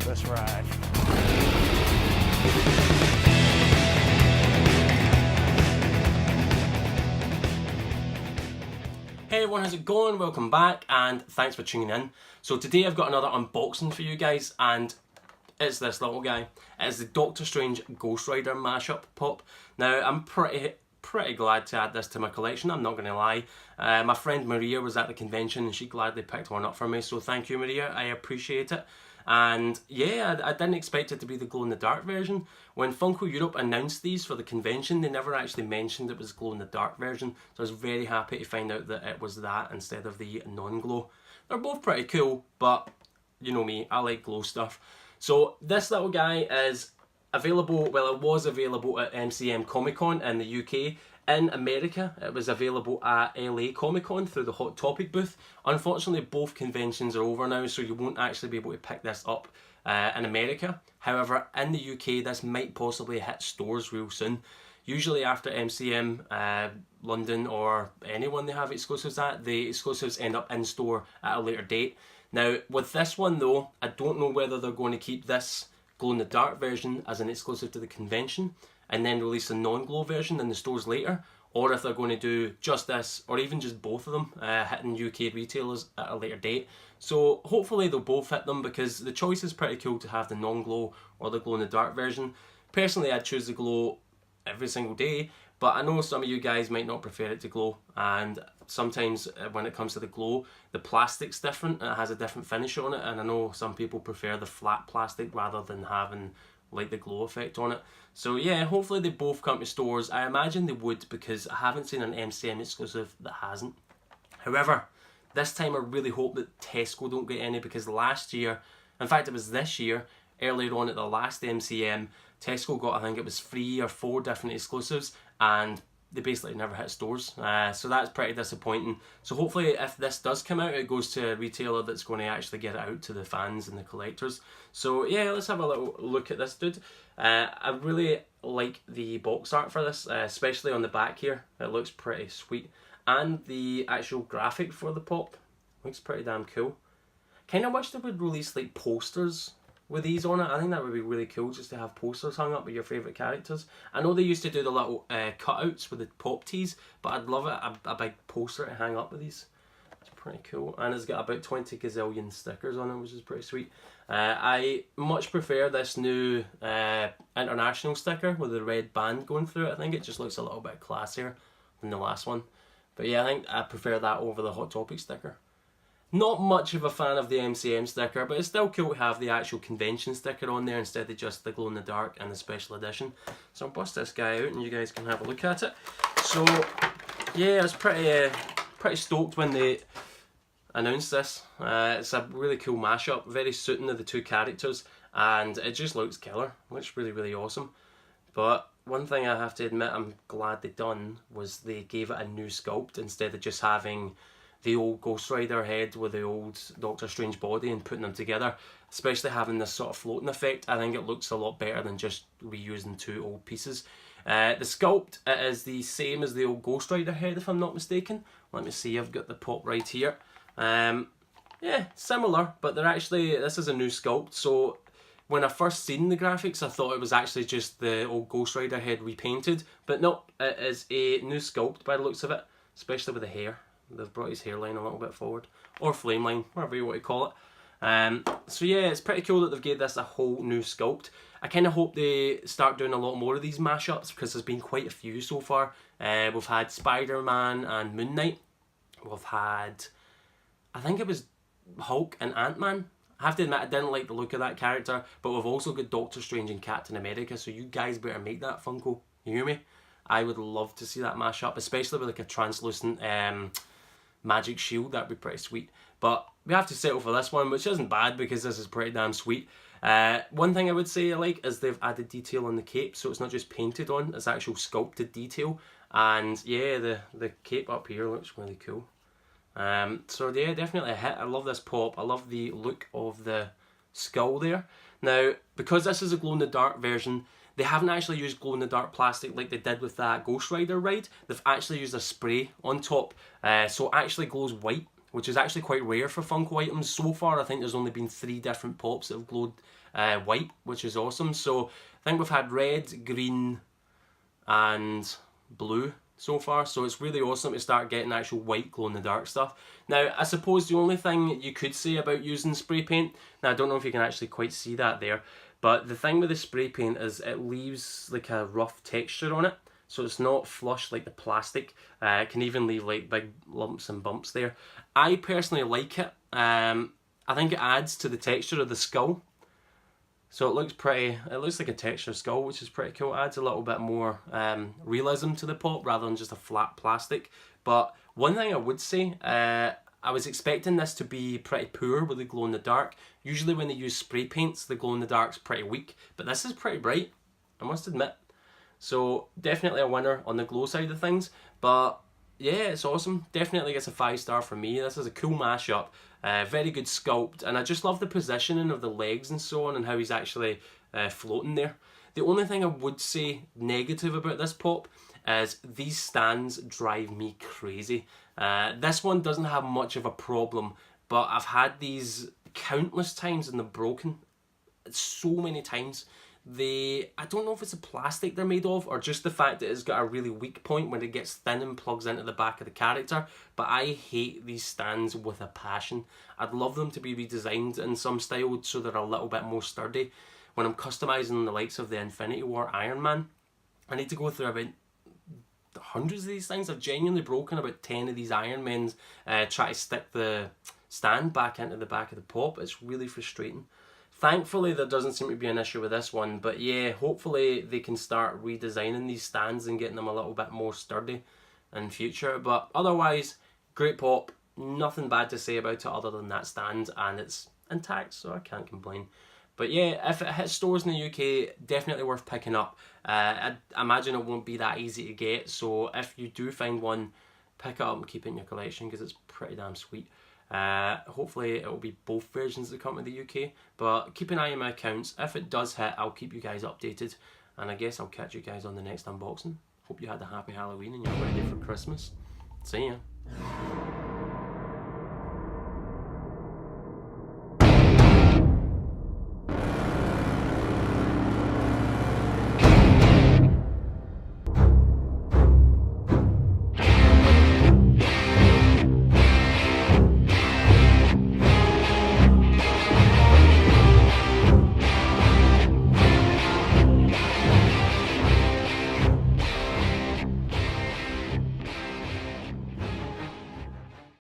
Let's ride. Hey everyone, how's it going? Welcome back and thanks for tuning in. So today I've got another unboxing for you guys and it's this little guy. It's the Doctor Strange Ghost Rider mashup pop. Now I'm pretty glad to add this to my collection, I'm not going to lie. My friend Maria was at the convention and she gladly picked one up for me, so thank you Maria, I appreciate it. And yeah, I didn't expect it to be the glow-in-the-dark version. When Funko Europe announced these for the convention, they never actually mentioned it was glow-in-the-dark version, so I was very happy to find out that it was that instead of the non-glow. They're both pretty cool, but you know me, I like glow stuff. So this little guy is available, well it was available at MCM Comic Con in the UK. In America, it was available at LA Comic Con through the Hot Topic booth. Unfortunately, both conventions are over now, so you won't actually be able to pick this up in America. However, in the UK, this might possibly hit stores real soon. Usually after MCM, London, or anyone they have exclusives at, the exclusives end up in store at a later date. Now, with this one though, I don't know whether they're going to keep this glow-in-the-dark version as an exclusive to the convention and then release a non-glow version in the stores later, or if they're going to do just this, or even just both of them, hitting UK retailers at a later date. So hopefully they'll both hit them, because the choice is pretty cool to have the non-glow or the glow-in-the-dark version. Personally, I'd choose the glow every single day, but I know some of you guys might not prefer it to glow, and sometimes when it comes to the glow, the plastic's different, it has a different finish on it, and I know some people prefer the flat plastic rather than having like the glow effect on it. So yeah, hopefully they both come to stores. I imagine they would, because I haven't seen an MCM exclusive that hasn't. However, this time I really hope that Tesco don't get any, because last year, in fact it was this year, earlier on at the last MCM, Tesco got, I think it was 3 or 4 different exclusives and they basically never hit stores, so that's pretty disappointing. So hopefully if this does come out, it goes to a retailer that's going to actually get it out to the fans and the collectors. So yeah, let's have a little look at this dude. I really like the box art for this, especially on the back here. It looks pretty sweet, and the actual graphic for the pop looks pretty damn cool. Kind of wish they would release like posters with these on it. I think that would be really cool, just to have posters hung up with your favourite characters. I know they used to do the little cutouts with the pop tees, but I'd love it, a big poster to hang up with these. It's pretty cool, and it's got about 20 gazillion stickers on it, which is pretty sweet. I much prefer this new international sticker with the red band going through it. I think it just looks a little bit classier than the last one. But yeah, I think I prefer that over the Hot Topic sticker. Not much of a fan of the MCM sticker, but it's still cool to have the actual convention sticker on there instead of just the glow in the dark and the special edition. So I'll bust this guy out and you guys can have a look at it. So yeah, I was pretty stoked when they announced this. It's a really cool mashup, very suiting to the two characters, and it just looks killer. It looks really, really awesome. But one thing I have to admit I'm glad they done was they gave it a new sculpt instead of just having the old Ghost Rider head with the old Doctor Strange body and putting them together, especially having this sort of floating effect. I think it looks a lot better than just reusing 2 old pieces. The sculpt is the same as the old Ghost Rider head, if I'm not mistaken. Let me see, I've got the pop right here. Yeah, similar, but they're actually, this is a new sculpt. So when I first seen the graphics, I thought it was actually just the old Ghost Rider head repainted, but no, it is a new sculpt by the looks of it, especially with the hair. They've brought his hairline a little bit forward, or flame line, whatever you want to call it. So yeah, it's pretty cool that they've gave this a whole new sculpt. I kind of hope they start doing a lot more of these mashups, because there's been quite a few so far. We've had Spider-Man and Moon Knight. We've had, I think it was Hulk and Ant-Man. I have to admit I didn't like the look of that character, but we've also got Doctor Strange and Captain America, so you guys better make that Funko. You hear me? I would love to see that mashup, especially with like a translucent magic shield. That'd be pretty sweet. But we have to settle for this one, which isn't bad because this is pretty damn sweet. One thing I would say I like is they've added detail on the cape, so it's not just painted on, it's actual sculpted detail. And yeah, the cape up here looks really cool. So yeah, definitely a hit. I love this pop. I love the look of the skull there. Now, because this is a glow-in-the-dark version, they haven't actually used glow-in-the-dark plastic like they did with that Ghost Rider ride. They've actually used a spray on top, so it actually glows white which is actually quite rare for Funko items. So far, I think there's only been 3 different pops that have glowed white, which is awesome. So I think we've had red, green, and blue so far, so it's really awesome to start getting actual white glow-in-the-dark stuff. Now, I suppose the only thing you could say about using spray paint, now I don't know if you can actually quite see that there, but the thing with the spray paint is it leaves like a rough texture on it, so it's not flush like the plastic. It can even leave like big lumps and bumps there. I personally like it. I think it adds to the texture of the skull. So it looks pretty, it looks like a textured skull, which is pretty cool. It adds a little bit more realism to the pop rather than just a flat plastic. But one thing I would say, I was expecting this to be pretty poor with the glow-in-the-dark. Usually when they use spray paints, the glow-in-the-dark's pretty weak, but this is pretty bright, I must admit. So definitely a winner on the glow side of things. But yeah, it's awesome. Definitely gets a 5-star for me. This is a cool mashup. Very good sculpt, and I just love the positioning of the legs and so on, and how he's actually floating there. The only thing I would say negative about this pop is these stands drive me crazy. This one doesn't have much of a problem, but I've had these countless times and they're broken. So many times. I don't know if it's the plastic they're made of or just the fact that it's got a really weak point when it gets thin and plugs into the back of the character, but I hate these stands with a passion. I'd love them to be redesigned in some style so they're a little bit more sturdy. When I'm customizing the likes of the Infinity War Iron Man, I need to go through about hundreds of these things. I've genuinely broken about 10 of these Iron Men's try to stick the stand back into the back of the pop. It's really frustrating. Thankfully, there doesn't seem to be an issue with this one, but yeah, hopefully they can start redesigning these stands and getting them a little bit more sturdy in future. But otherwise, great pop. Nothing bad to say about it other than that stand, and it's intact, so I can't complain. But yeah, if it hits stores in the UK, definitely worth picking up. I imagine it won't be that easy to get, so if you do find one, pick it up and keep it in your collection because it's pretty damn sweet. Hopefully it will be both versions that come to the UK, but keep an eye on my accounts. If it does hit, I'll keep you guys updated, and I guess I'll catch you guys on the next unboxing. Hope you had a happy Halloween and you're ready for Christmas. See ya.